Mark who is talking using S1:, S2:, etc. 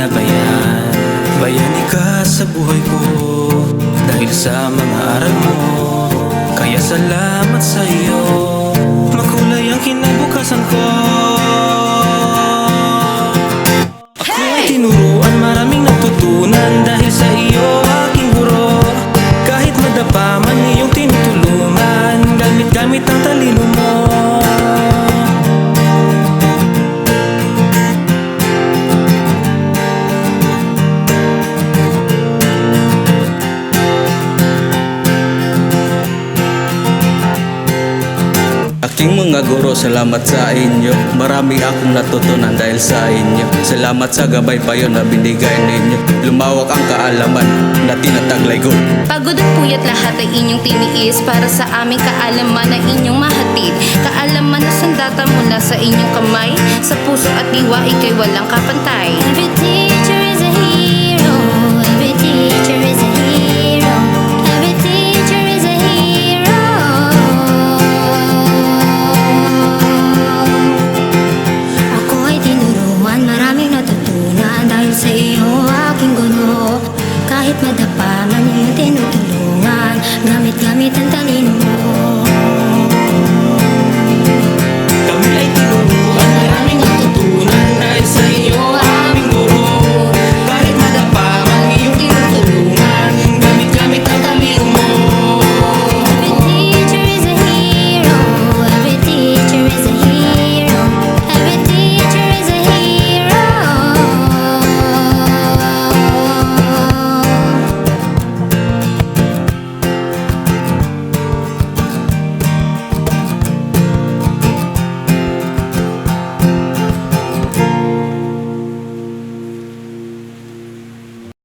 S1: ginabayan. Bayani ka sa buhay ko dahil sa mga aral mo, kaya salamat sa iyo. Makulay ang kinabukasan ko. Ako ay tinuruan, maraming natutunan dahil sa iyo aking guro. Kahit madapa man iyong tinutulungan, gamit-gamit ang talino mo.
S2: Aking mga guro, salamat sa inyo. Marami akong natutunan dahil sa inyo. Salamat sa gabay payo na binigay ninyo. Lumawak ang kaalaman na tinataglay ko.
S3: Pagod at puyat lahat ay inyong tiniis para sa aming kaalaman na inyong mahatid. Kaalaman na sandata mula sa inyong kamay, sa puso at diwa ikay walang kapantay. Every teacher is a hero. Every teacher is a hero. Every teacher is a hero. Ako ay tinuruan, maraming natutunan dahil sa iyo aking guro. Kahit madapa man iyong tinutulungan, gamit-gamit ang talino mo.